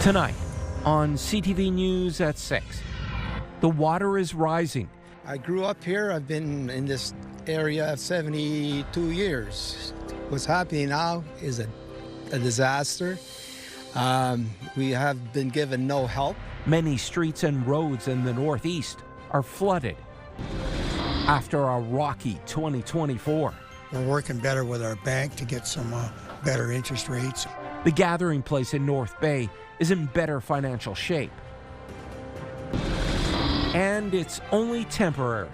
Tonight on CTV News at 6, the water is rising. I grew up here. I've been in this area 72 years. What's happening now is a disaster. We have been given no help. Many streets and roads in the Northeast are flooded after a rocky 2024. We're working better with our bank to get some better interest rates. The gathering place in North Bay is in better financial shape. And it's only temporary.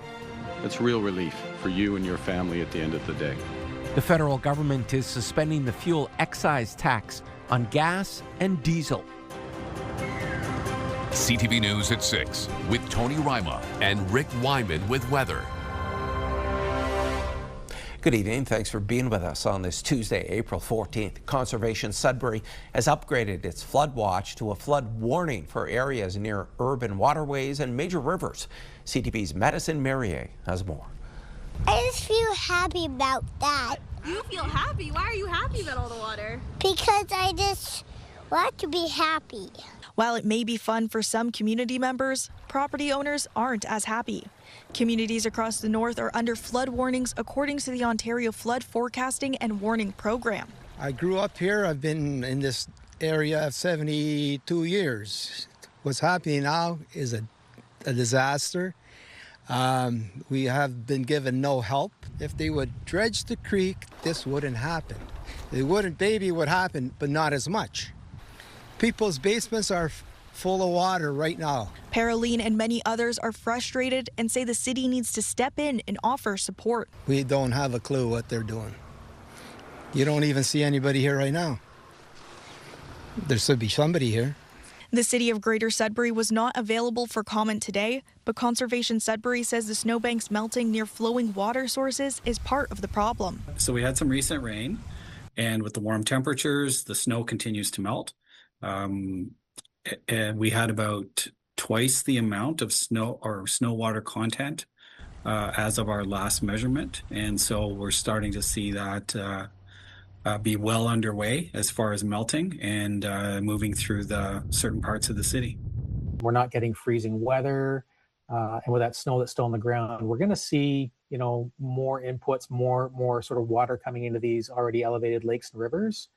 It's real relief for you and your family at the end of the day. The federal government is suspending the fuel excise tax on gas and diesel. CTV News at 6 with Tony Ryma and Rick Wyman with weather. Good evening. Thanks for being with us on this Tuesday, April 14th. Conservation Sudbury has upgraded its flood watch to a flood warning for areas near urban waterways and major rivers. CTV's Madison Merrier has more. I just feel happy about that. You feel happy? Why are you happy about all the water? Because I just want to be happy. While it may be fun for some community members, property owners aren't as happy. Communities across the north are under flood warnings according to the Ontario Flood Forecasting and Warning Program. I grew up here. I've been in this area 72 years. What's happening now is a disaster. We have been given no help. If they would dredge the creek, this wouldn't happen. It wouldn't, maybe it would happen, but not as much. People's basements are full of water right now. Parrot and many others are frustrated and say the city needs to step in and offer support. We don't have a clue what they're doing. You don't even see anybody here right now. There should be somebody here. The city of Greater Sudbury was not available for comment today, but Conservation Sudbury says the snowbanks melting near flowing water sources is part of the problem. So we had some recent rain, and with the warm temperatures, the snow continues to melt. And we had about twice the amount of snow water content as of our last measurement. And so we're starting to see that be well underway as far as melting and moving through the certain parts of the city. We're not getting freezing weather, and with that snow that's still on the ground, we're going to see, more inputs, more sort of water coming into these already elevated lakes and rivers,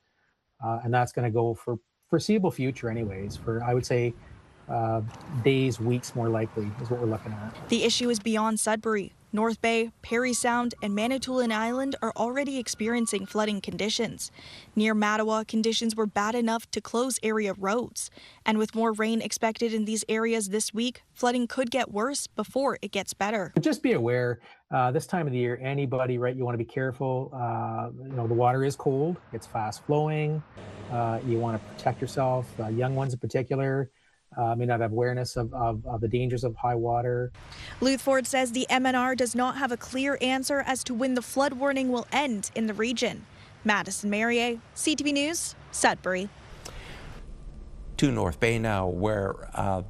and that's going to go for foreseeable future anyways, for I would say days, weeks more likely is what we're looking at. The issue is beyond Sudbury. North Bay, Parry Sound, and Manitoulin Island are already experiencing flooding conditions. Near Mattawa, conditions were bad enough to close area roads. And with more rain expected in these areas this week, flooding could get worse before it gets better. Just be aware, this time of the year, anybody, right, you want to be careful. The water is cold, it's fast flowing. You want to protect yourself, young ones in particular. May not have awareness of the dangers of high water. Luthford says the MNR does not have a clear answer as to when the flood warning will end in the region. Madison Merrier, CTV News, Sudbury. To North Bay now, where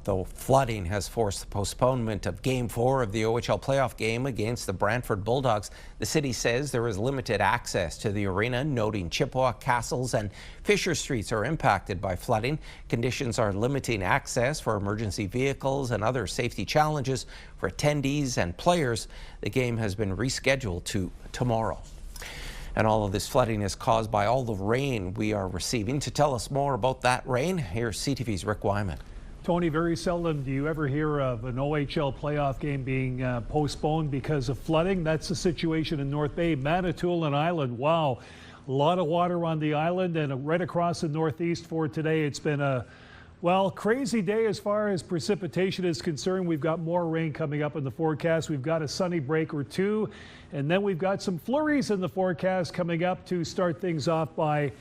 the flooding has forced the postponement of Game 4 of the OHL playoff game against the Brantford Bulldogs. The city says there is limited access to the arena, noting Chippewa, Castles and Fisher Streets are impacted by flooding. Conditions are limiting access for emergency vehicles and other safety challenges for attendees and players. The game has been rescheduled to tomorrow. And all of this flooding is caused by all the rain we are receiving. To tell us more about that rain, here's CTV's Rick Wyman. Tony, very seldom do you ever hear of an OHL playoff game being postponed because of flooding. That's the situation in North Bay. Manitoulin Island, wow, a lot of water on the island and right across the Northeast for today. It's been a crazy day as far as precipitation is concerned. We've got more rain coming up in the forecast. We've got a sunny break or two, and then we've got some flurries in the forecast coming up to start things off by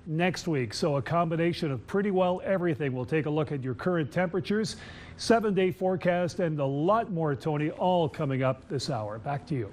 next week. So a combination of pretty well everything. We'll take a look at your current temperatures, 7-day forecast, and a lot more, Tony, all coming up this hour. Back to you.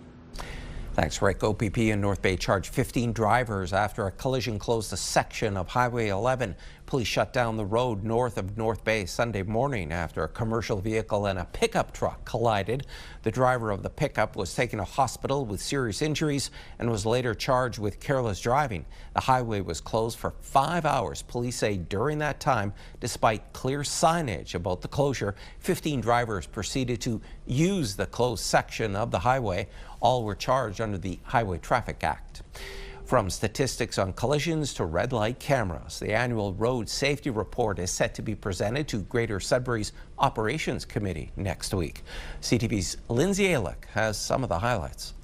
Thanks, Rick. OPP in North Bay charged 15 drivers after a collision closed a section of Highway 11. Police shut down the road north of North Bay Sunday morning after a commercial vehicle and a pickup truck collided. The driver of the pickup was taken to hospital with serious injuries and was later charged with careless driving. The highway was closed for 5 hours. Police say during that time, despite clear signage about the closure, 15 drivers proceeded to use the closed section of the highway. All were charged under the Highway Traffic Act. From statistics on collisions to red light cameras, the annual road safety report is set to be presented to Greater Sudbury's Operations Committee next week. CTV's Lindsay Alick has some of the highlights.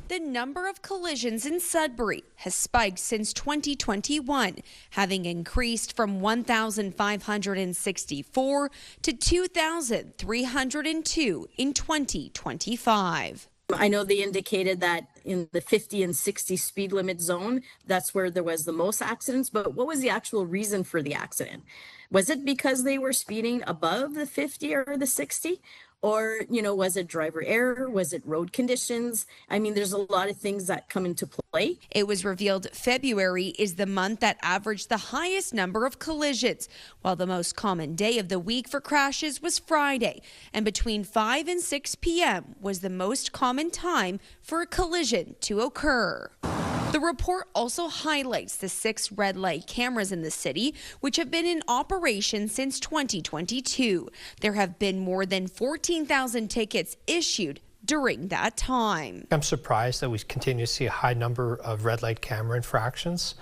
The number of collisions in Sudbury has spiked since 2021, having increased from 1,564 to 2,302 in 2025. I know they indicated that in the 50 and 60 speed limit zone, that's where there was the most accidents. But what was the actual reason for the accident? Was it because they were speeding above the 50 or the 60? Or, was it driver error? Was it road conditions? I mean, there's a lot of things that come into play. It was revealed February is the month that averaged the highest number of collisions, while the most common day of the week for crashes was Friday. And between 5 and 6 p.m. was the most common time for a collision to occur. The report also highlights the 6 red light cameras in the city, which have been in operation since 2022. There have been more than 14,000 tickets issued during that time. I'm surprised that we continue to see a high number of red light camera infractions.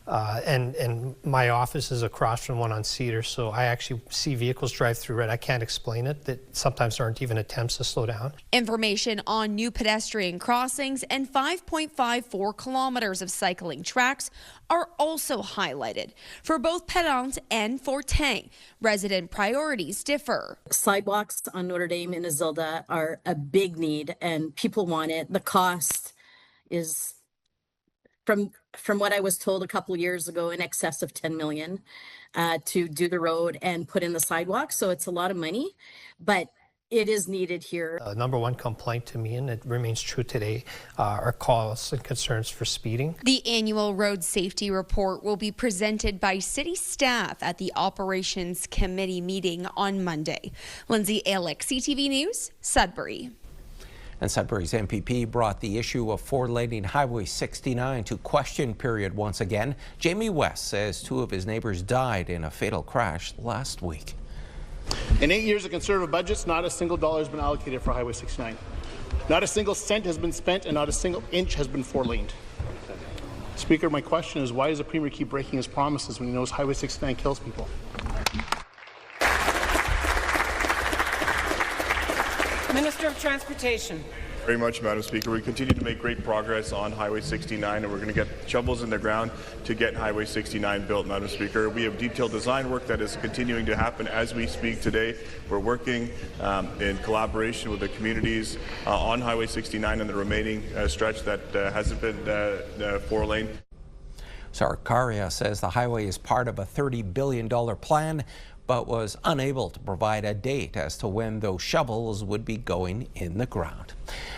And my office is across from one on Cedar, so I actually see vehicles drive through red. I can't explain it, that sometimes there aren't even attempts to slow down. Information on new pedestrian crossings and 5.54 kilometers of cycling tracks are also highlighted. For both Parrot and Fortin, resident priorities differ. Sidewalks on Notre Dame and Isilda are a big need, and people want it. The cost is, from what I was told a couple of years ago, in excess of 10 million to do the road and put in the sidewalk. So it's a lot of money, but it is needed here. Number one complaint to me, and it remains true today, are calls and concerns for speeding. The annual road safety report will be presented by city staff at the Operations Committee meeting on Monday. Lindsay Alick, CTV News, Sudbury. And Sudbury's MPP brought the issue of four-laning Highway 69 to question period once again. Jamie West says 2 of his neighbors died in a fatal crash last week. In 8 years of Conservative budgets, not a single dollar has been allocated for Highway 69. Not a single cent has been spent, and not a single inch has been four-laned. Speaker, my question is, why does the Premier keep breaking his promises when he knows Highway 69 kills people? Minister of Transportation. Very much, Madam Speaker. We continue to make great progress on Highway 69, and we're going to get shovels in the ground to get Highway 69 built, Madam Speaker. We have detailed design work that is continuing to happen as we speak today. We're working in collaboration with the communities on Highway 69 and the remaining stretch that hasn't been 4-lane. Sarkaria says the highway is part of a $30 billion plan, but was unable to provide a date as to when those shovels would be going in the ground.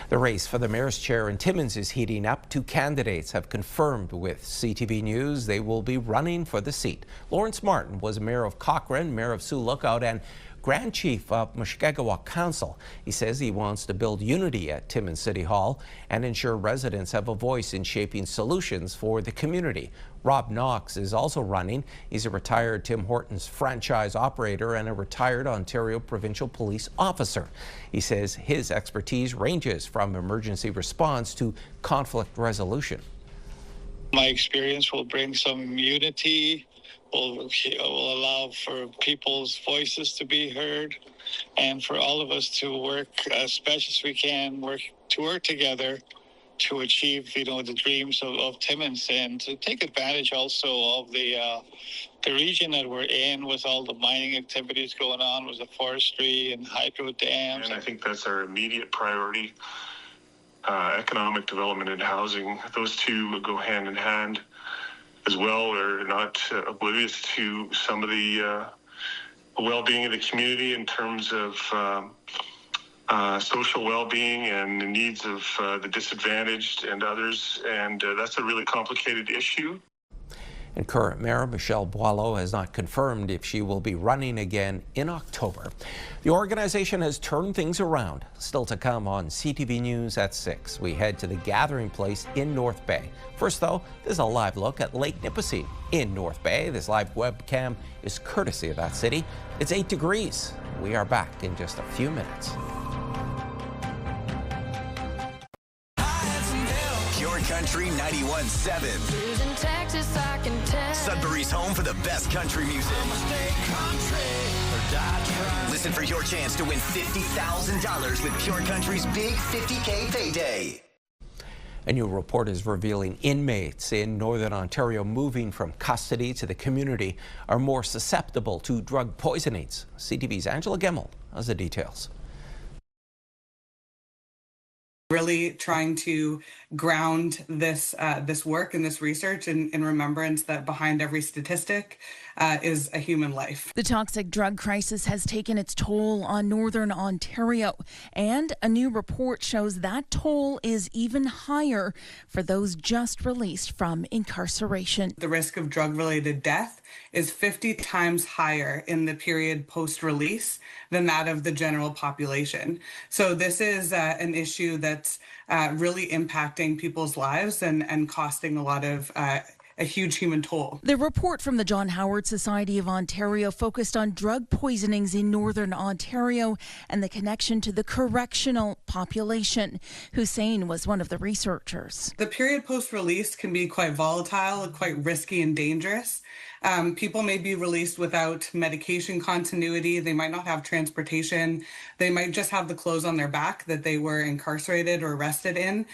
The race for the mayor's chair in Timmins is heating up. 2 candidates have confirmed with CTV News they will be running for the seat. Lawrence Martin was mayor of Cochrane, mayor of Sioux Lookout, and Grand Chief of Mushkegowuk Council. He says he wants to build unity at Timmins City Hall and ensure residents have a voice in shaping solutions for the community. Rob Knox is also running. He's a retired Tim Hortons franchise operator and a retired Ontario Provincial Police officer. He says his expertise ranges from emergency response to conflict resolution. My experience will bring some unity, will allow for people's voices to be heard, and for all of us to work as best as we can, work together to achieve, the dreams of Timmins, and to take advantage also of the region that we're in, with all the mining activities going on, with the forestry and hydro dams. And I think that's our immediate priority. Economic development and housing, those two go hand in hand as well. We're not oblivious to some of the well-being of the community in terms of social well-being and the needs of the disadvantaged and others, and that's a really complicated issue. And current Mayor Michelle Boileau has not confirmed if she will be running again in October. The organization has turned things around. Still to come on CTV News at 6. We head to the gathering place in North Bay. First, though, there's a live look at Lake Nipissing in North Bay. This live webcam is courtesy of that city. It's 8 degrees. We are back in just a few minutes. Country 91.7. Sudbury's home for the best country music. Listen for your chance to win $50,000 with Pure Country's big $50K payday. A new report is revealing inmates in Northern Ontario moving from custody to the community are more susceptible to drug poisonings. CTV's Angela Gemmell has the details. Really trying to ground this work and this research in remembrance that behind every statistic is a human life. The toxic drug crisis has taken its toll on Northern Ontario, and a new report shows that toll is even higher for those just released from incarceration. The risk of drug-related death is 50 times higher in the period post-release than that of the general population. So this is an issue that's really impacting people's lives and costing a lot of a huge human toll. The report from the John Howard Society of Ontario focused on drug poisonings in Northern Ontario and the connection to the correctional population. Hussein was one of the researchers. The period post-release can be quite volatile, quite risky and dangerous. People may be released without medication continuity. They might not have transportation. They might just have the clothes on their back that they were incarcerated or arrested in,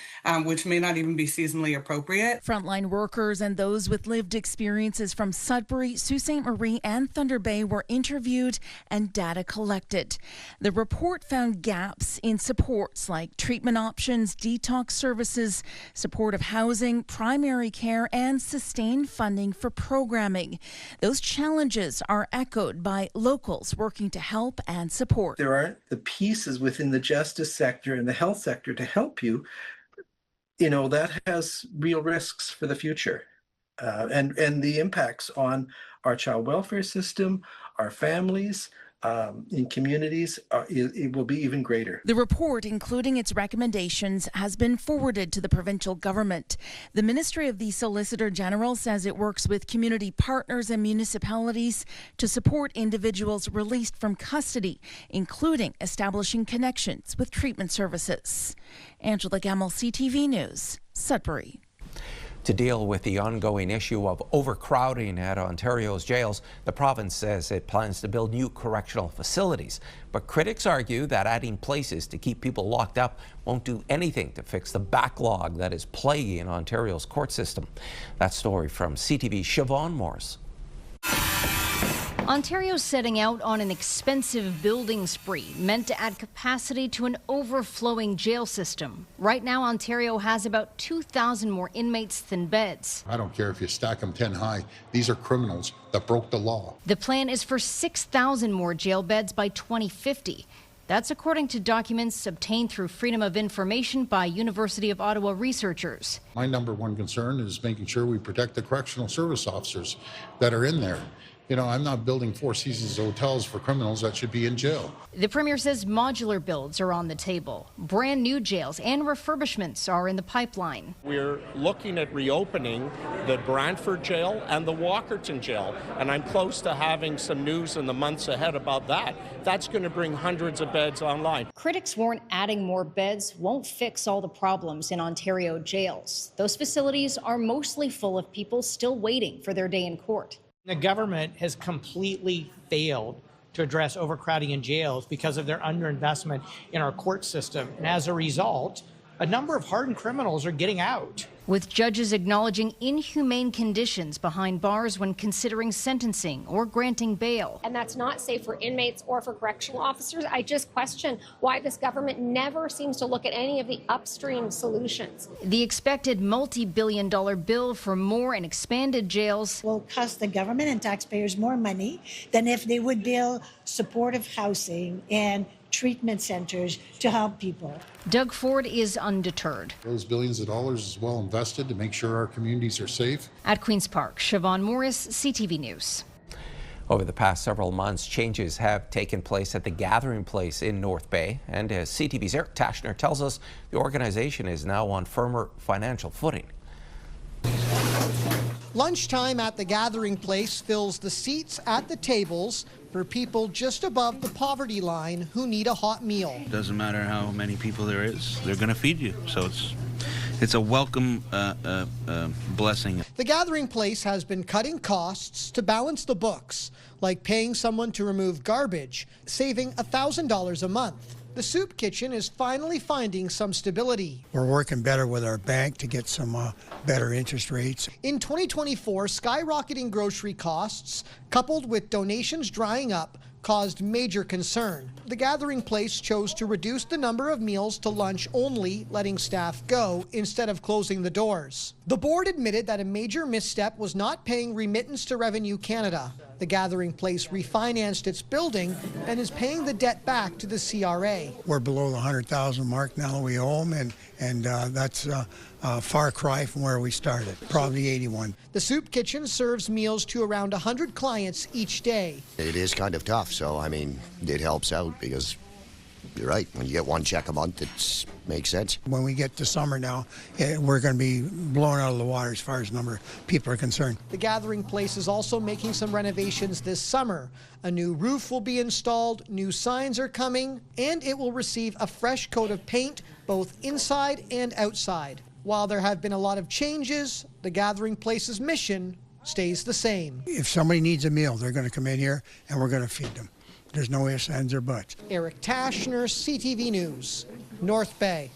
which may not even be seasonally appropriate. Frontline workers and those with lived experiences from Sudbury, Sault Ste. Marie and Thunder Bay were interviewed and data collected. The report found gaps in supports like treatment options, detox services, supportive housing, primary care, and sustained funding for programming. Those challenges are echoed by locals working to help and support. There aren't the pieces within the justice sector and the health sector to help you. That has real risks for the future. And the impacts on our child welfare system, our families, in communities, it will be even greater. The report, including its recommendations, has been forwarded to the provincial government. The Ministry of the Solicitor General says it works with community partners and municipalities to support individuals released from custody, including establishing connections with treatment services. Angela Gemmell, CTV News, Sudbury. To deal with the ongoing issue of overcrowding at Ontario's jails, the province says it plans to build new correctional facilities. But critics argue that adding places to keep people locked up won't do anything to fix the backlog that is plaguing Ontario's court system. That story from CTV's Siobhan Morris. Ontario's setting out on an expensive building spree meant to add capacity to an overflowing jail system. Right now, Ontario has about 2,000 more inmates than beds. I don't care if you stack them 10 high. These are criminals that broke the law. The plan is for 6,000 more jail beds by 2050. That's according to documents obtained through Freedom of Information by University of Ottawa researchers. My number one concern is making sure we protect the correctional service officers that are in there. I'm not building Four Seasons hotels for criminals that should be in jail. The Premier says modular builds are on the table. Brand new jails and refurbishments are in the pipeline. We're looking at reopening the Brantford jail and the Walkerton jail, and I'm close to having some news in the months ahead about that. That's going to bring hundreds of beds online. Critics warn adding more beds won't fix all the problems in Ontario jails. Those facilities are mostly full of people still waiting for their day in court. The government has completely failed to address overcrowding in jails because of their underinvestment in our court system. And as a result, a number of hardened criminals are getting out. With judges acknowledging inhumane conditions behind bars when considering sentencing or granting bail. And that's not safe for inmates or for correctional officers. I just question why this government never seems to look at any of the upstream solutions. The expected multi-billion-dollar bill for more and expanded jails will cost the government and taxpayers more money than if they would build supportive housing and treatment centers to help people. Doug Ford is undeterred. Those billions of dollars is well invested to make sure our communities are safe. At Queen's Park, Siobhan Morris, CTV News. Over the past several months, changes have taken place at the Gathering Place in North Bay. And as CTV's Eric Tashner tells us, the organization is now on firmer financial footing. Lunchtime at the Gathering Place fills the seats at the tables for people just above the poverty line who need a hot meal. Doesn't matter how many people there is, they're going to feed you. So it's a welcome blessing. The Gathering Place has been cutting costs to balance the books, like paying someone to remove garbage, saving $1,000 a month. The soup kitchen is finally finding some stability. We're working better with our bank to get some better interest rates. In 2024, skyrocketing grocery costs, coupled with donations drying up, caused major concern. The Gathering Place chose to reduce the number of meals to lunch only, letting staff go instead of closing the doors. The board admitted that a major misstep was not paying remittance to Revenue Canada. The Gathering Place refinanced its building and is paying the debt back to the CRA. We're below the 100,000 mark now we owe them, and that's a far cry from where we started, probably 81. The soup kitchen serves meals to around 100 clients each day. It is kind of tough, so I mean, it helps out because you're right, when you get one check a month, it makes sense. When we get to summer now, we're going to be blown out of the water as far as number of people are concerned. The Gathering Place is also making some renovations this summer. A new roof will be installed, new signs are coming, and it will receive a fresh coat of paint both inside and outside. While there have been a lot of changes, the Gathering Place's mission stays the same. If somebody needs a meal, they're going to come in here and we're going to feed them. There's no ifs, ands, or buts. Eric Tashner, CTV News, North Bay.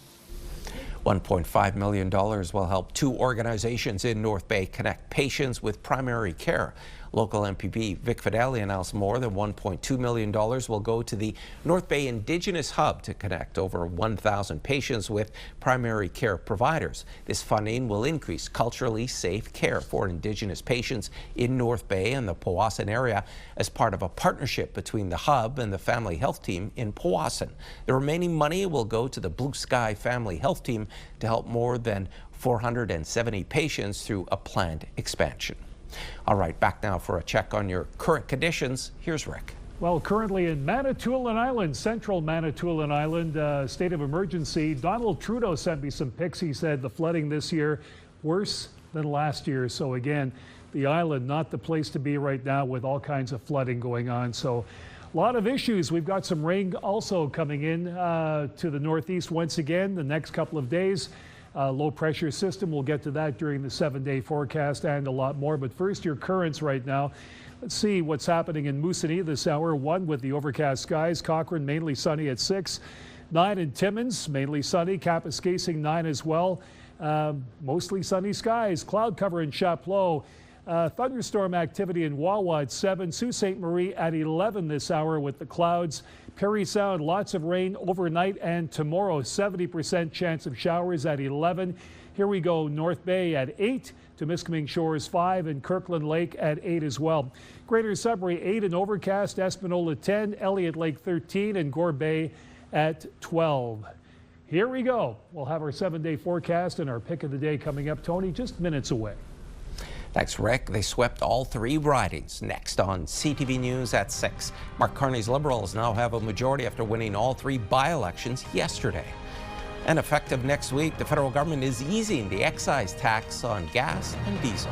$1.5 million will help 2 organizations in North Bay connect patients with primary care. Local MPP Vic Fideli announced more than $1.2 million will go to the North Bay Indigenous Hub to connect over 1,000 patients with primary care providers. This funding will increase culturally safe care for Indigenous patients in North Bay and the Powassan area as part of a partnership between the Hub and the Family Health Team in Powassan. The remaining money will go to the Blue Sky Family Health Team to help more than 470 patients through a planned expansion. All right, back now for a check on your current conditions. Here's Rick. Well, currently in Manitoulin Island, central Manitoulin Island, state of emergency. Donald Trudeau sent me some pics. He said the flooding this year worse than last year. So again, the island, not the place to be right now with all kinds of flooding going on. So a lot of issues. We've got some rain also coming in to the northeast once again the next couple of days. Low pressure system, we'll get to that during the 7-day forecast and a lot more. But first, your currents right now. Let's see what's happening in Moosonee this hour. 1 with the overcast skies. Cochrane mainly sunny at 6. 9 in Timmins, mainly sunny. Kapuskasing 9 as well. Mostly sunny skies. Cloud cover in Chapleau. Thunderstorm activity in Wawa at 7. Sault Ste. Marie at 11 this hour with the clouds. Parry Sound, lots of rain overnight and tomorrow. 70% chance of showers at 11. Here we go, North Bay at 8. Temiskaming Shores 5 and Kirkland Lake at 8 as well. Greater Sudbury 8 and overcast. Espanola 10. Elliott Lake 13 and Gore Bay at 12. Here we go. We'll have our 7-day forecast and our pick of the day coming up. Tony, just minutes away. Thanks, Rick. They swept all 3 ridings. Next on CTV News at 6. Mark Carney's Liberals now have a majority after winning all 3 by-elections yesterday. And effective next week, the federal government is easing the excise tax on gas and diesel.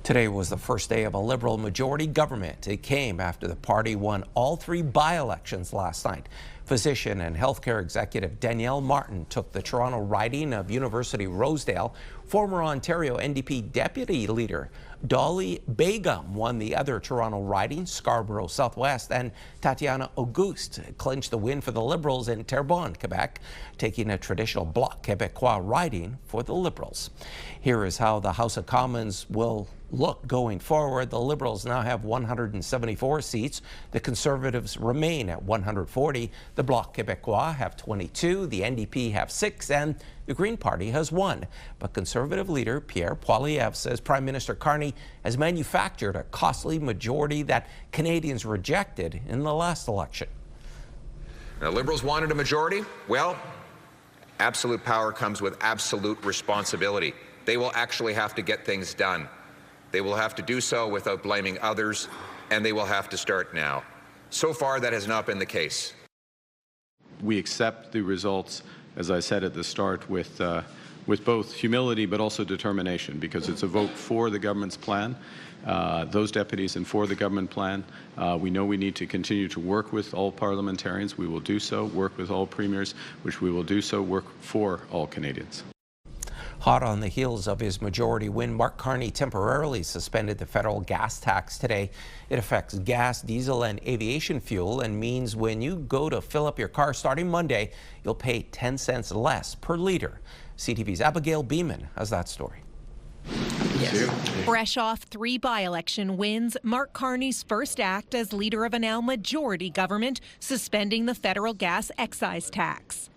Today was the first day of a Liberal majority government. It came after the party won all 3 by-elections last night. Physician and healthcare executive Danielle Martin took the Toronto riding of University Rosedale. Former Ontario NDP deputy leader Dolly Begum won the other Toronto riding, Scarborough Southwest, and Tatiana Auguste clinched the win for the Liberals in Terrebonne, Quebec, taking a traditional Bloc Québécois riding for the Liberals. Here is how the House of Commons will look going forward. The Liberals now have 174 seats. The Conservatives remain at 140. The Bloc Québécois have 22, the NDP have 6, and the Green Party has 1. But Conservative leader Pierre Poilievre says Prime Minister Carney has manufactured a costly majority that Canadians rejected in the last election. The Liberals wanted a majority. Well, absolute power comes with absolute responsibility. They will actually have to get things done. They will have to do so without blaming others, and they will have to start now. So far, that has not been the case. We accept the results, as I said at the start, with both humility but also determination, because it's a vote for the government's plan, those deputies, and for the government plan. We know we need to continue to work with all parliamentarians. We will do so. Work with all premiers, which we will do so. Work for all Canadians. Hot on the heels of his majority win, Mark Carney temporarily suspended the federal gas tax today. It affects gas, diesel, and aviation fuel and means when you go to fill up your car starting Monday, you'll pay 10 cents less per liter. CTV's Abigail Beeman has that story. Fresh off 3 by-election wins, Mark Carney's first act as leader of a now majority government, suspending the federal gas excise tax.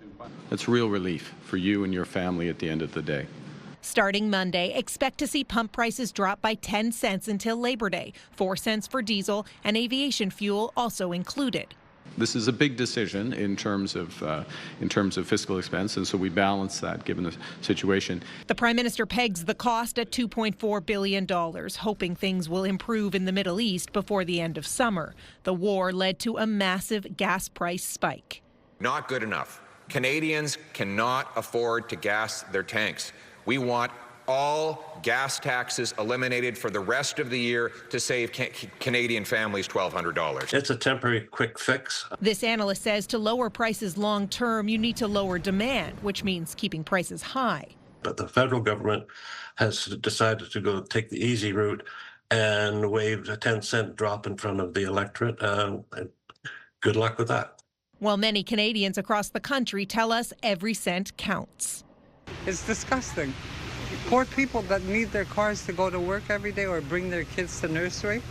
That's real relief for you and your family at the end of the day. Starting Monday, expect to see pump prices drop by 10 cents until Labor Day, 4 cents for diesel and aviation fuel also included. This is a big decision in terms of fiscal expense, and so we balance that given the situation. The Prime Minister pegs the cost at $2.4 billion, hoping things will improve in the Middle East before the end of summer. The war led to a massive gas price spike. Not good enough. Canadians cannot afford to gas their tanks. We want all gas taxes eliminated for the rest of the year to save Canadian families $1,200. It's a temporary quick fix. This analyst says to lower prices long term, you need to lower demand, which means keeping prices high. But the federal government has decided to go take the easy route and waved a 10-cent drop in front of the electorate. And good luck with that. While many Canadians across the country tell us every cent counts. It's disgusting. Poor people that need their cars to go to work every day or bring their kids to nursery.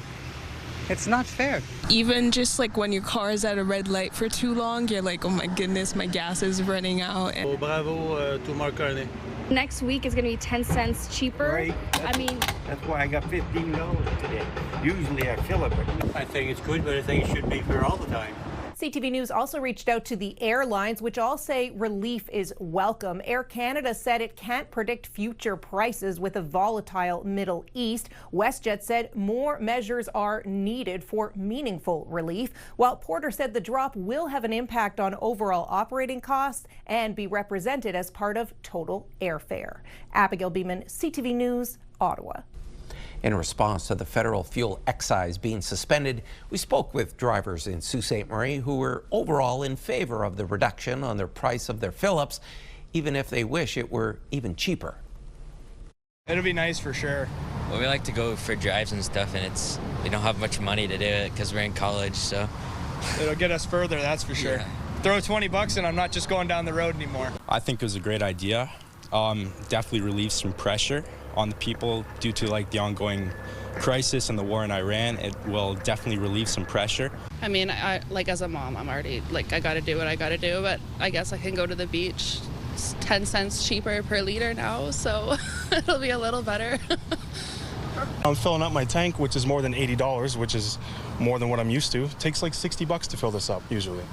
It's not fair. Even just like when your car is at a red light for too long, you're like, oh my goodness, my gas is running out. Oh, bravo to Mark Carney. Next week is going to be 10 cents cheaper. Right. I mean, that's why I got $15 today. Usually I fill it, but I think it's good, but I think it should be fair all the time. CTV News also reached out to the airlines, which all say relief is welcome. Air Canada said it can't predict future prices with a volatile Middle East. WestJet said more measures are needed for meaningful relief, while Porter said the drop will have an impact on overall operating costs and be represented as part of total airfare. Abigail Beeman, CTV News, Ottawa. In response to the federal fuel excise being suspended, we spoke with drivers in Sault Ste. Marie who were overall in favor of the reduction on their price of their fill-ups, even if they wish it were even cheaper. It'll be nice for sure. Well, we like to go for drives and stuff, and we don't have much money to do it because we're in college, so. It'll get us further, that's for sure. Yeah. Throw $20 and I'm not just going down the road anymore. I think it was a great idea. Definitely relieves some pressure on the people due to like the ongoing crisis and the war in Iran. It will definitely relieve some pressure. I mean, I like as a mom, I'm already like, I gotta do what I gotta do, but I guess I can go to the beach. It's 10 cents cheaper per liter now, so it'll be a little better. I'm filling up my tank, which is more than $80, which is more than what I'm used to. It takes like $60 to fill this up usually.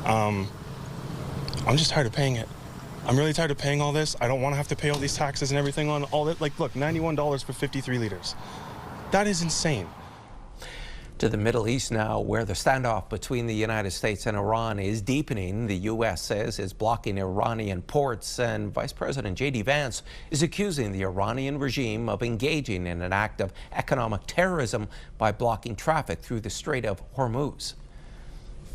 I'm just tired of paying it. I'm really tired of paying all this. I don't want to have to pay all these taxes and everything on all that. Like, look, $91 for 53 liters. That is insane. To the Middle East now, where the standoff between the United States and Iran is deepening. The U.S. says it's blocking Iranian ports, and Vice President J.D. Vance is accusing the Iranian regime of engaging in an act of economic terrorism by blocking traffic through the Strait of Hormuz.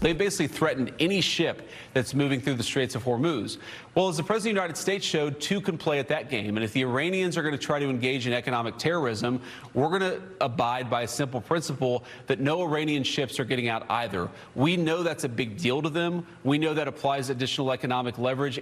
They basically threatened any ship that's moving through the Straits of Hormuz. Well, as the President of the United States showed, two can play at that game. And if the Iranians are going to try to engage in economic terrorism, we're going to abide by a simple principle that no Iranian ships are getting out either. We know that's a big deal to them. We know that applies additional economic leverage.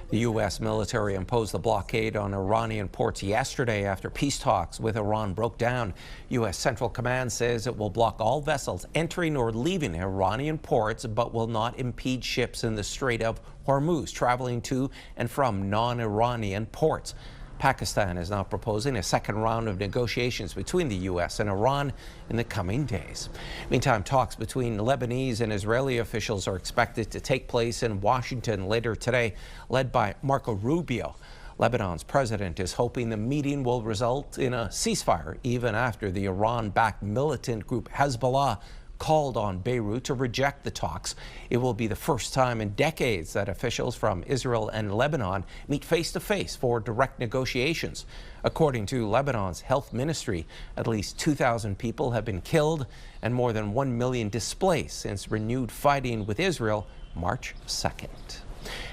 The U.S. military imposed the blockade on Iranian ports yesterday after peace talks with Iran broke down. U.S. Central Command says it will block all vessels entering or leaving Iranian ports, but will not impede ships in the Strait of Hormuz traveling to and from non-Iranian ports. Pakistan is now proposing a second round of negotiations between the U.S. and Iran in the coming days. Meantime, talks between Lebanese and Israeli officials are expected to take place in Washington later today, led by Marco Rubio. Lebanon's president is hoping the meeting will result in a ceasefire, even after the Iran-backed militant group Hezbollah called on Beirut to reject the talks. It will be the first time in decades that officials from Israel and Lebanon meet face-to-face for direct negotiations. According to Lebanon's health ministry, at least 2,000 people have been killed and more than 1 million displaced since renewed fighting with Israel March 2nd.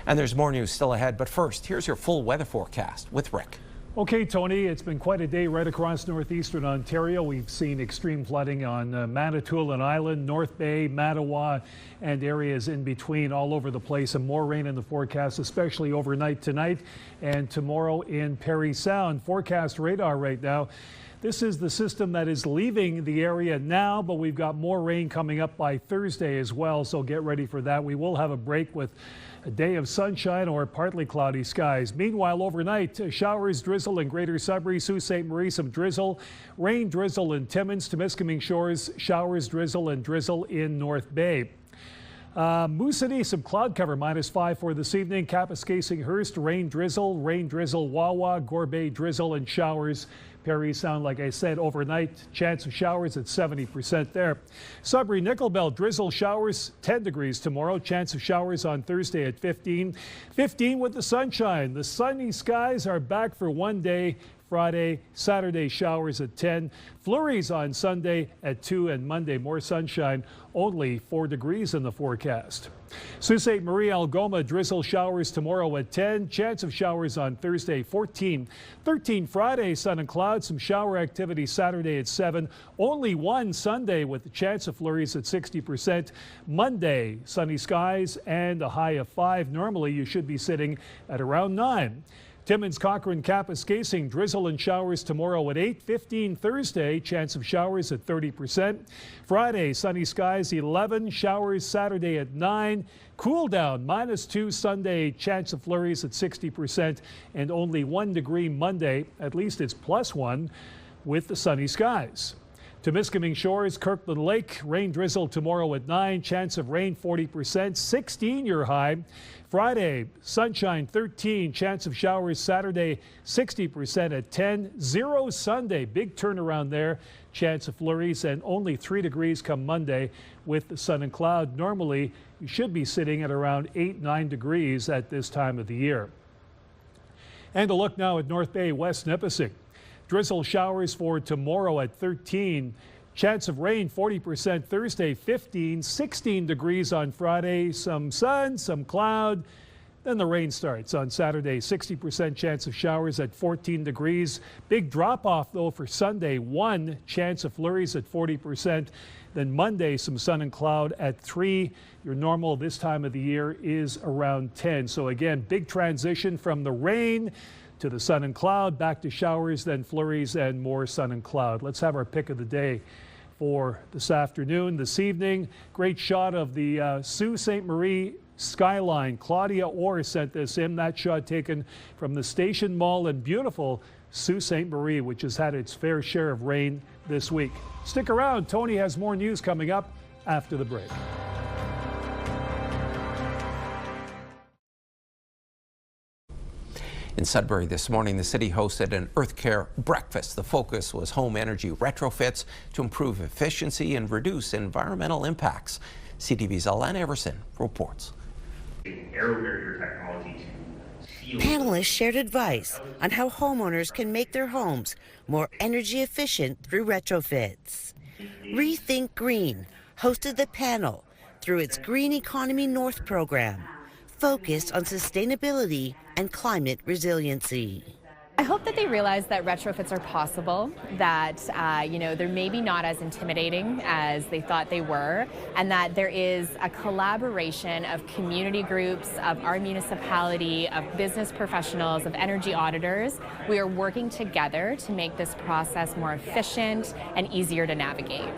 And there's more news still ahead, but first, here's your full weather forecast with Rick. Okay, Tony, it's been quite a day right across northeastern Ontario. We've seen extreme flooding on Manitoulin Island, North Bay, Mattawa, and areas in between all over the place, and more rain in the forecast, especially overnight tonight and tomorrow in Parry Sound. Forecast radar right now. This is the system that is leaving the area now, but we've got more rain coming up by Thursday as well, so get ready for that. We will have a break with a day of sunshine or partly cloudy skies. Meanwhile, overnight, showers, drizzle in Greater Sudbury, Sault Ste. Marie, some drizzle. Rain, drizzle in Timmins, Temiskaming Shores, showers, drizzle, and drizzle in North Bay. Moose City, some cloud cover, -5 for this evening. Kapuskasing-Hearst, rain, drizzle, Wawa, Gore Bay, drizzle, and showers. Parry Sound, like I said, overnight, chance of showers at 70% there. Sudbury, Nickel Belt, drizzle, showers, 10 degrees tomorrow. Chance of showers on Thursday at 15. 15 with the sunshine. The sunny skies are back for one day. Friday, Saturday, showers at 10. Flurries on Sunday at 2, and Monday, more sunshine, only 4 degrees in the forecast. Sault Ste. Marie, Algoma, drizzle, showers tomorrow at 10. Chance of showers on Thursday, 14. 13 Friday, sun and clouds, some shower activity Saturday at 7. Only 1 Sunday with the chance of flurries at 60%. Monday, sunny skies and a high of 5. Normally, you should be sitting at around 9. Timmins, Cochrane, Kapuskasing, drizzle and showers tomorrow at 8. 15 Thursday, chance of showers at 30%. Friday, sunny skies 11. Showers Saturday at 9. Cool down, -2 Sunday, chance of flurries at 60%. And only 1 degree Monday, at least it's +1 with the sunny skies. Temiskaming Shores, Kirkland Lake, rain drizzle tomorrow at 9. Chance of rain 40%. 16 your high. Friday, sunshine 13. Chance of showers Saturday 60% at 10. 0 Sunday, big turnaround there. Chance of flurries, and only 3 degrees come Monday with the sun and cloud. Normally, you should be sitting at around 8-9 degrees at this time of the year. And a look now at North Bay, West Nipissing. Drizzle showers for tomorrow at 13. Chance of rain 40% Thursday, 15. 16 degrees on Friday. Some sun, some cloud. Then the rain starts on Saturday. 60% chance of showers at 14 degrees. Big drop off though for Sunday. 1 chance of flurries at 40%. Then Monday, some sun and cloud at 3. Your normal this time of the year is around 10. So again, big transition from the rain to the sun and cloud, back to showers, then flurries, and more sun and cloud. Let's have our pick of the day for this afternoon. This evening, great shot of the Sault Ste. Marie skyline. Claudia Orr sent this in. That shot taken from the Station Mall in beautiful Sault Ste. Marie, which has had its fair share of rain this week. Stick around. Tony has more news coming up after the break. In Sudbury this morning, the city hosted an Earth Care breakfast. The focus was home energy retrofits to improve efficiency and reduce environmental impacts. CTV's Alana Everson reports. Air barrier technology to Panelists shared advice on how homeowners can make their homes more energy efficient through retrofits. Rethink Green hosted the panel through its Green Economy North program, focused on sustainability and climate resiliency. I hope that they realize that retrofits are possible, that they're maybe not as intimidating as they thought they were, and that there is a collaboration of community groups, of our municipality, of business professionals, of energy auditors. We are working together to make this process more efficient and easier to navigate.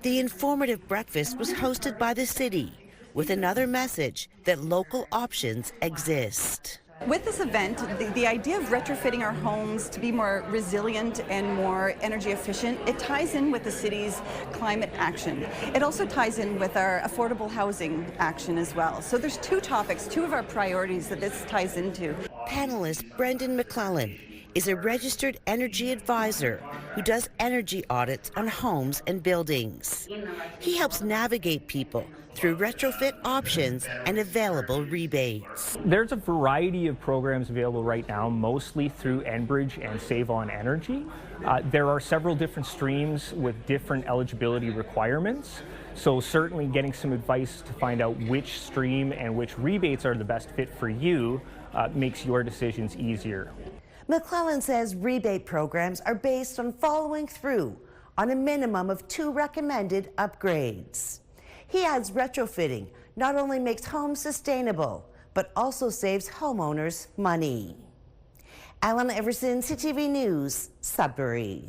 The informative breakfast was hosted by the city with another message that local options exist. With this event, the idea of retrofitting our homes to be more resilient and more energy efficient, it ties in with the city's climate action. It also ties in with our affordable housing action as well. So there's two topics, two of our priorities that this ties into. Panelist Brendan McClellan is a registered energy advisor who does energy audits on homes and buildings. He helps navigate people through retrofit options and available rebates. There's a variety of programs available right now, mostly through Enbridge and Save On Energy. There are several different streams with different eligibility requirements. So certainly getting some advice to find out which stream and which rebates are the best fit for you makes your decisions easier. McClellan says rebate programs are based on following through on a minimum of 2 recommended upgrades. He adds retrofitting not only makes homes sustainable, but also saves homeowners money. Alan Everson, CTV News, Sudbury.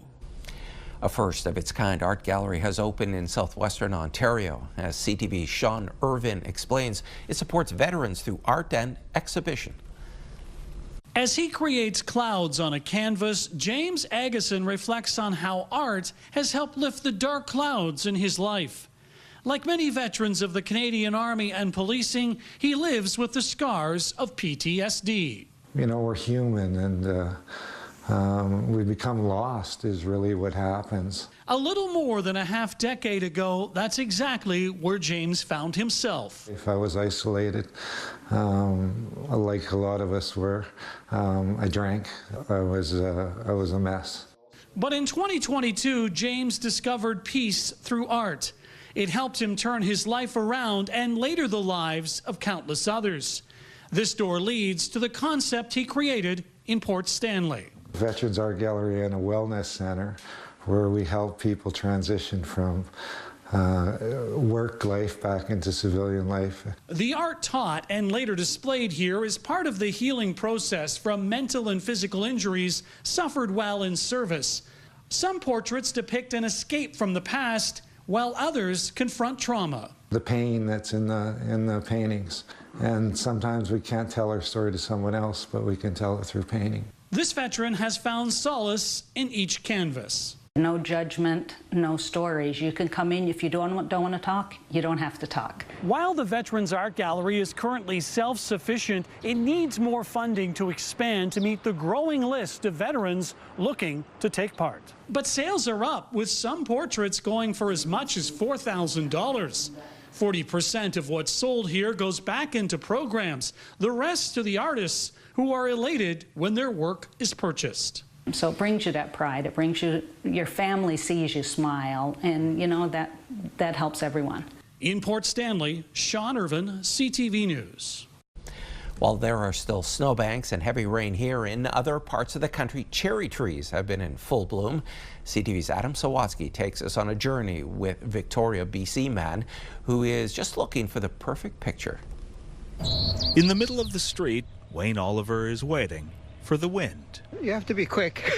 A first of its kind art gallery has opened in Southwestern Ontario. As CTV's Sean Irvin explains, it supports veterans through art and exhibition. As he creates clouds on a canvas, James Agason reflects on how art has helped lift the dark clouds in his life. Like many veterans of the Canadian Army and policing, he lives with the scars of PTSD. You know, we're human, and we become lost is really what happens. A little more than a half-decade ago, that's exactly where James found himself. If I was isolated, like a lot of us were, I drank. I was a mess. But in 2022, James discovered peace through art. It helped him turn his life around and later the lives of countless others. This door leads to the concept he created in Port Stanley. Veterans Art Gallery and a wellness center where we help people transition from work life back into civilian life. The art taught and later displayed here is part of the healing process from mental and physical injuries suffered while in service. Some portraits depict an escape from the past, while others confront trauma. The pain that's in the paintings. And sometimes we can't tell our story to someone else, but we can tell it through painting. This veteran has found solace in each canvas. No judgment, no stories. You can come in. If you don't want to talk, you don't have to talk. While the Veterans Art Gallery is currently self-sufficient, it needs more funding to expand to meet the growing list of veterans looking to take part. But sales are up, with some portraits going for as much as $4,000. 40% of what's sold here goes back into programs, the rest to the artists who are elated when their work is purchased. So it brings you that pride. It brings you, your family sees you smile, and you know that helps everyone. In Port Stanley, Sean Irvin, CTV News. While there are still snowbanks and heavy rain here, in other parts of the country, cherry trees have been in full bloom. CTV's Adam Sawatsky takes us on a journey with Victoria, BC man who is just looking for the perfect picture. In the middle of the street, Wayne Oliver is waiting for the wind. You have to be quick,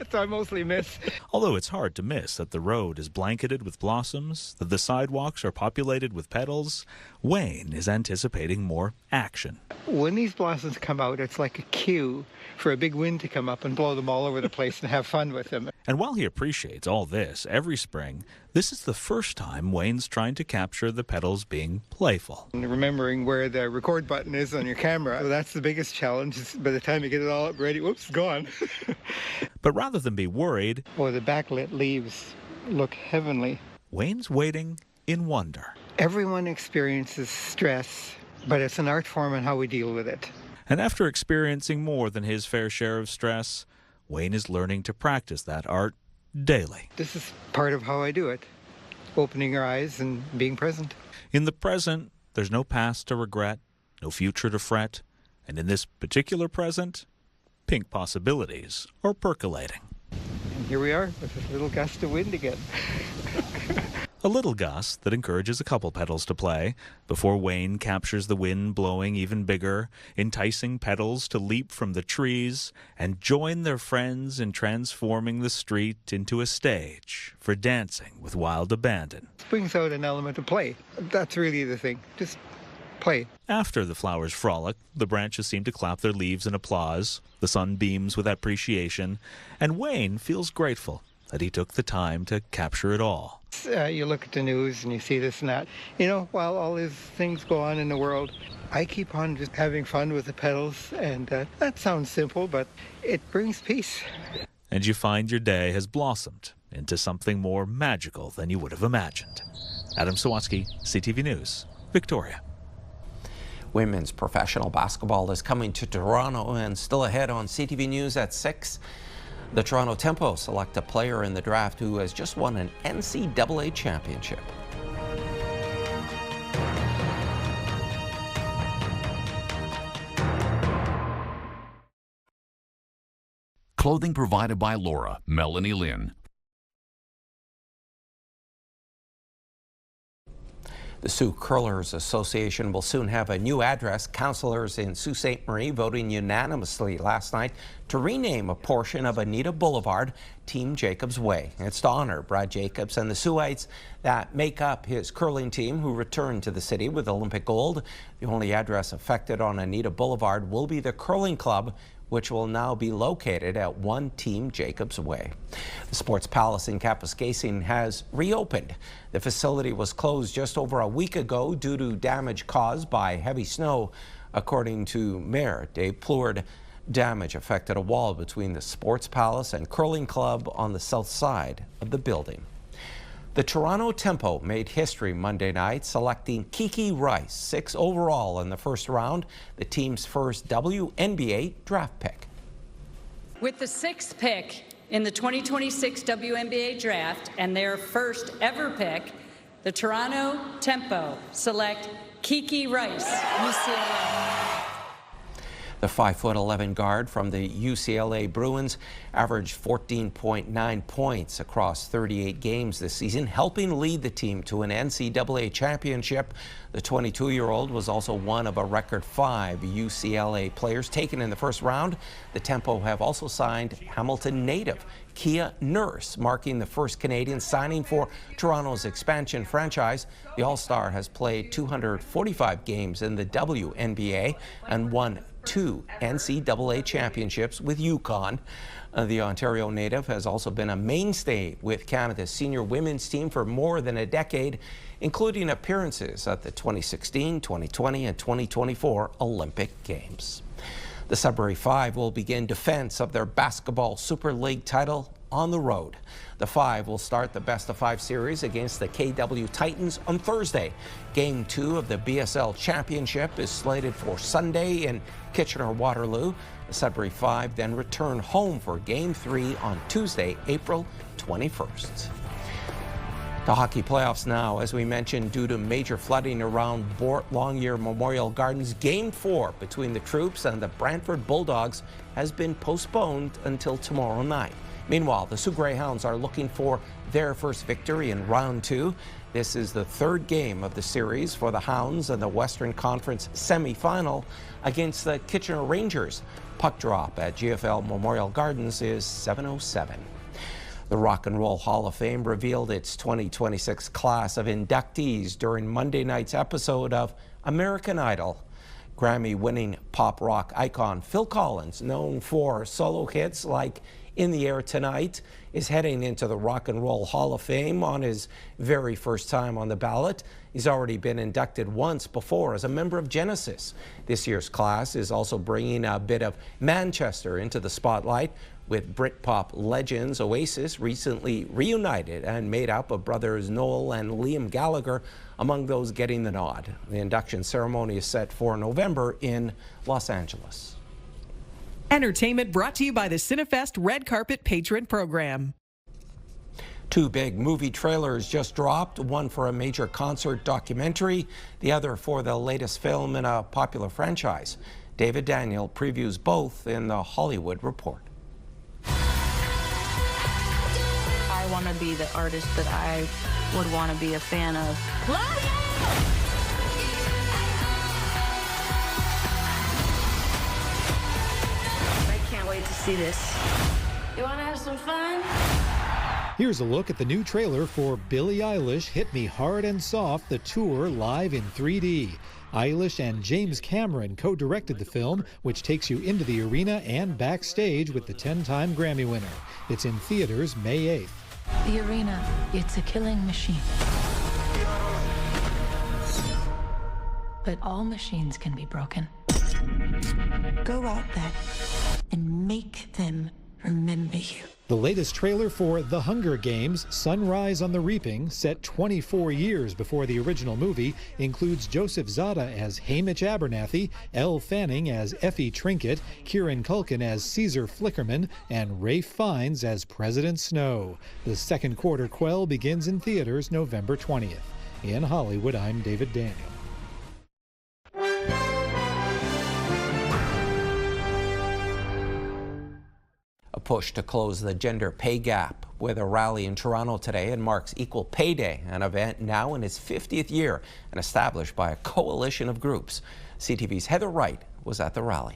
so I mostly miss. Although it's hard to miss that the road is blanketed with blossoms, that the sidewalks are populated with petals, Wayne is anticipating more action. When these blossoms come out, it's like a cue for a big wind to come up and blow them all over the place and have fun with them. And while he appreciates all this every spring, this is the first time Wayne's trying to capture the petals being playful. And remembering where the record button is on your camera, that's the biggest challenge. By the time you get it all up ready, whoops, gone. But rather than be worried, boy, the backlit leaves look heavenly. Wayne's waiting in wonder. Everyone experiences stress, but it's an art form and how we deal with it. And after experiencing more than his fair share of stress, Wayne is learning to practice that art daily. This is part of how I do it, opening your eyes and being present. In the present, there's no past to regret, no future to fret, and in this particular present, pink possibilities are percolating. And here we are with this little gust of wind again. A little gust that encourages a couple pedals to play before Wayne captures the wind blowing even bigger, enticing pedals to leap from the trees and join their friends in transforming the street into a stage for dancing with wild abandon. It brings out an element of play. That's really the thing. Just play. After the flowers frolic, the branches seem to clap their leaves in applause, the sun beams with appreciation, and Wayne feels grateful that he took the time to capture it all. You look at the news and you see this and that. You know, while all these things go on in the world, I keep on just having fun with the pedals, and that sounds simple, but it brings peace. And you find your day has blossomed into something more magical than you would have imagined. Adam Sawatsky, CTV News, Victoria. Women's professional basketball is coming to Toronto and still ahead on CTV News at 6. The Toronto Tempo select a player in the draft who has just won an NCAA championship. Clothing provided by Laura, Melanie Lynn. The Sault Curlers Association will soon have a new address. Councillors in Sault Ste. Marie voting unanimously last night to rename a portion of Anita Boulevard Team Jacobs Way. It's to honor Brad Jacobs and the Saultites that make up his curling team, who returned to the city with Olympic gold. The only address affected on Anita Boulevard will be the curling club, which will now be located at 1 Team Jacobs Way. The Sports Palace in Kapuskasing has reopened. The facility was closed just over a week ago due to damage caused by heavy snow. According to Mayor Dave Plourde, damage affected a wall between the Sports Palace and Curling Club on the south side of the building. The Toronto Tempo made history Monday night, selecting Kiki Rice, 6 overall in the first round, the team's first WNBA draft pick. With the 6th pick in the 2026 WNBA draft and their first ever pick, the Toronto Tempo select Kiki Rice, UCLA. The 5'11" guard from the UCLA Bruins averaged 14.9 points across 38 games this season, helping lead the team to an NCAA championship. The 22-year-old was also one of a record 5 UCLA players taken in the first round. The Tempo have also signed Hamilton native Kia Nurse, marking the first Canadian signing for Toronto's expansion franchise. The All-Star has played 245 games in the WNBA and won 2 NCAA championships with UConn. The Ontario native has also been a mainstay with Canada's senior women's team for more than a decade, including appearances at the 2016, 2020, and 2024 Olympic Games. The Sudbury Five will begin defense of their basketball Super League title on the road. The Five will start the best-of-5 series against the KW Titans on Thursday. Game 2 of the BSL Championship is slated for Sunday in Kitchener-Waterloo. The Sudbury Five then return home for Game 3 on Tuesday, April 21st. The hockey playoffs now, as we mentioned, due to major flooding around Bort Longyear Memorial Gardens. Game 4 between the Troops and the Brantford Bulldogs has been postponed until tomorrow night. Meanwhile, the Sault Greyhounds are looking for their first victory in round 2. This is the 3rd game of the series for the Hounds in the Western Conference semi-final against the Kitchener Rangers. Puck drop at GFL Memorial Gardens is 7:07. The Rock and Roll Hall of Fame revealed its 2026 class of inductees during Monday night's episode of American Idol. Grammy-winning pop rock icon Phil Collins, known for solo hits like In the Air Tonight, is heading into the Rock and Roll Hall of Fame on his very first time on the ballot. He's already been inducted once before as a member of Genesis. This year's class is also bringing a bit of Manchester into the spotlight, with Britpop legends Oasis recently reunited and made up of brothers Noel and Liam Gallagher among those getting the nod. The induction ceremony is set for November in Los Angeles. Entertainment brought to you by the Cinefest Red Carpet Patron Program. 2 big movie trailers just dropped, one for a major concert documentary, the other for the latest film in a popular franchise. David Daniel previews both in the Hollywood Report. I want to be the artist that I would want to be a fan of. I can't wait to see this. You want to have some fun? Here's a look at the new trailer for Billie Eilish, Hit Me Hard and Soft, the tour live in 3D. Eilish and James Cameron co-directed the film, which takes you into the arena and backstage with the 10-time Grammy winner. It's in theaters May 8th. The arena, it's a killing machine. But all machines can be broken. Go out there and make them remember you. The latest trailer for The Hunger Games, Sunrise on the Reaping, set 24 years before the original movie, includes Joseph Zada as Hamish Abernathy, Elle Fanning as Effie Trinket, Kieran Culkin as Caesar Flickerman, and Ralph Fiennes as President Snow. The second quarter quell begins in theaters November 20th. In Hollywood, I'm David Daniel. A push to close the gender pay gap with a rally in Toronto today and marks Equal Pay Day, an event now in its 50th year and established by a coalition of groups. CTV's Heather Wright was at the rally.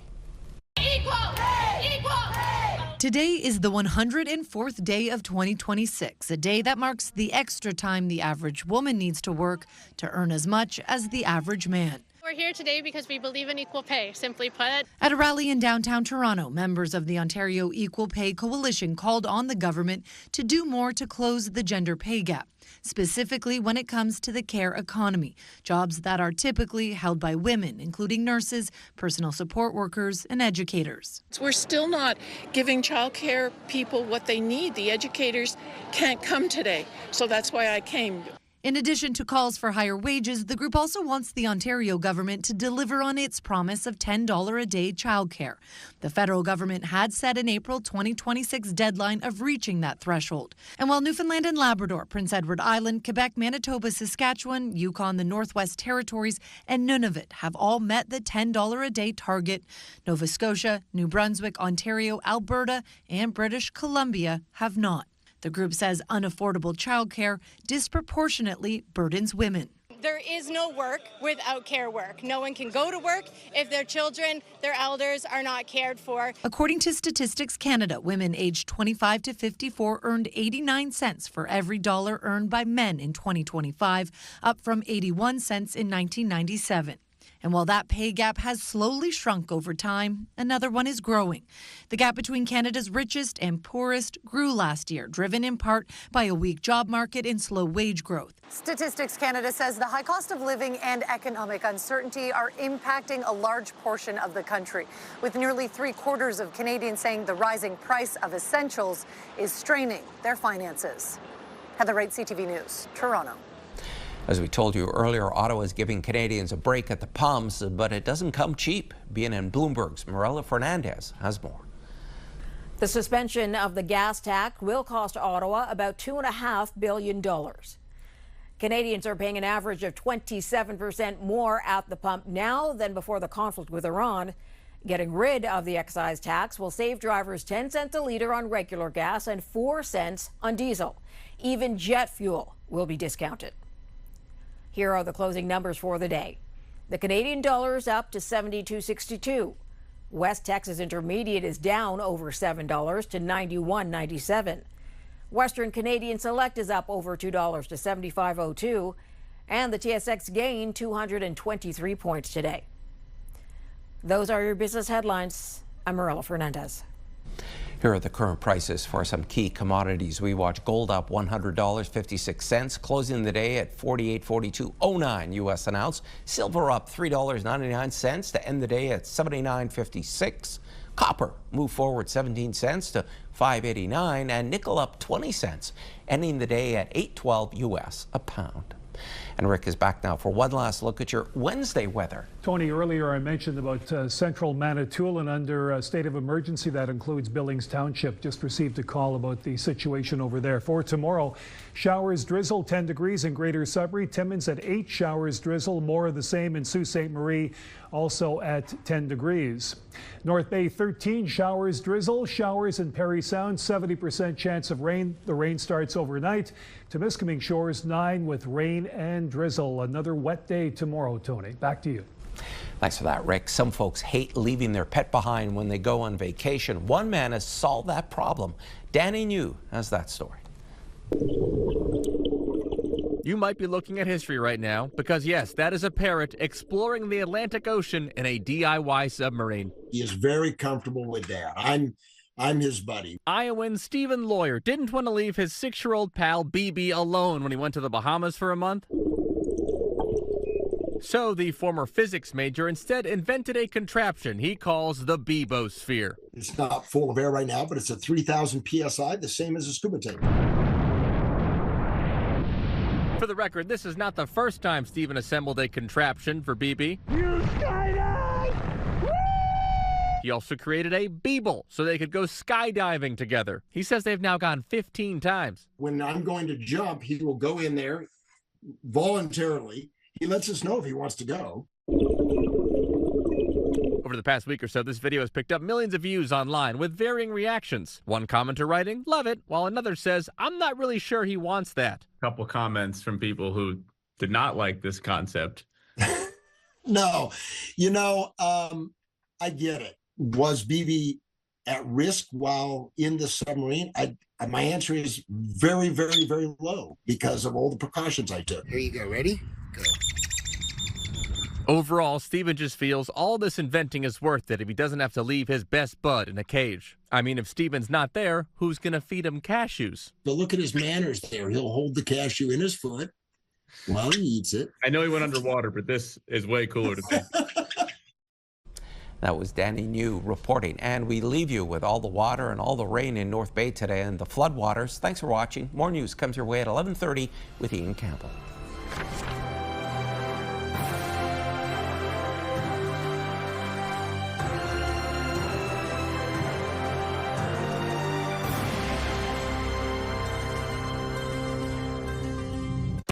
Equal pay! Equal pay! Today is the 104th day of 2026, a day that marks the extra time the average woman needs to work to earn as much as the average man. We're here today because we believe in equal pay, simply put. At a rally in downtown Toronto, members of the Ontario Equal Pay Coalition called on the government to do more to close the gender pay gap, specifically when it comes to the care economy, jobs that are typically held by women, including nurses, personal support workers, and educators. We're still not giving childcare people what they need. The educators can't come today, so that's why I came. In addition to calls for higher wages, the group also wants the Ontario government to deliver on its promise of $10 a day childcare. The federal government had set an April 2026 deadline of reaching that threshold. And while Newfoundland and Labrador, Prince Edward Island, Quebec, Manitoba, Saskatchewan, Yukon, the Northwest Territories, and Nunavut have all met the $10 a day target, Nova Scotia, New Brunswick, Ontario, Alberta, and British Columbia have not. The group says unaffordable childcare disproportionately burdens women. There is no work without care work. No one can go to work if their children, their elders are not cared for. According to Statistics Canada, women aged 25 to 54 earned 89 cents for every dollar earned by men in 2025, up from 81 cents in 1997. And while that pay gap has slowly shrunk over time, another one is growing. The gap between Canada's richest and poorest grew last year, driven in part by a weak job market and slow wage growth. Statistics Canada says the high cost of living and economic uncertainty are impacting a large portion of the country, with nearly 3/4 of Canadians saying the rising price of essentials is straining their finances. Heather Wright, CTV News, Toronto. As we told you earlier, Ottawa is giving Canadians a break at the pumps, but it doesn't come cheap. BNN Bloomberg's Marilla Fernandez has more. The suspension of the gas tax will cost Ottawa about $2.5 billion. Canadians are paying an average of 27% more at the pump now than before the conflict with Iran. Getting rid of the excise tax will save drivers 10 cents a litre on regular gas and 4 cents on diesel. Even jet fuel will be discounted. Here are the closing numbers for the day. The Canadian dollar is up to $72.62. West Texas Intermediate is down over $7 to $91.97. Western Canadian Select is up over $2 to $75.02. And the TSX gained 223 points today. Those are your business headlines. I'm Marilla Fernandez. Here are the current prices for some key commodities. We watch gold up $100.56, closing the day at $48.4209 US an ounce. Silver up $3.99 to end the day at $79.56. Copper moved forward 17 cents to $5.89, and nickel up 20 cents, ending the day at $8.12 US a pound. And Rick is back now for one last look at your Wednesday weather. Tony, earlier I mentioned about central Manitoulin under a state of emergency. That includes Billings Township. Just received a call about the situation over there. For tomorrow, showers, drizzle, 10 degrees in Greater Sudbury. Timmins at 8, showers, drizzle, more of the same in Sault Ste. Marie. also at 10 degrees. North Bay 13 showers, drizzle, showers in Parry Sound, 70% chance of rain. The rain starts overnight. Temiskaming Shores 9 with rain and drizzle. Another wet day tomorrow, Tony. Back to you. Thanks for that, Rick. Some folks hate leaving their pet behind when they go on vacation. One man has solved that problem. Danny New has that story. You might be looking at history right now because, yes, that is a parrot exploring the Atlantic Ocean in a DIY submarine. He is very comfortable with that. I'm his buddy. Iowan Stephen Lawyer didn't want to leave his 6-year-old pal BB alone when he went to the Bahamas for a month. So the former physics major instead invented a contraption he calls the Bebosphere. It's not full of air right now, but it's at 3,000 PSI, the same as a scuba tank. For the record, this is not the first time Stephen assembled a contraption for BB. You skydive! He also created a Beeble so they could go skydiving together. He says they've now gone 15 times. When I'm going to jump, he will go in there voluntarily. He lets us know if he wants to go. Over the past week or so, this video has picked up millions of views online with varying reactions. One commenter writing, "Love it," while another says, "I'm not really sure he wants that." Couple comments from people who did not like this concept. No, I get it. Was BB at risk while in the submarine? My answer is very, very, very low because of all the precautions I took. Here you go. Ready? Go. Overall, Stephen just feels all this inventing is worth it if he doesn't have to leave his best bud in a cage. I mean, if Stephen's not there, who's going to feed him cashews? But look at his manners there. He'll hold the cashew in his foot while he eats it. I know he went underwater, but this is way cooler to me. That was Danny New reporting. And we leave you with all the water and all the rain in North Bay today and the floodwaters. Thanks for watching. More news comes your way at 11:30 with Ian Campbell.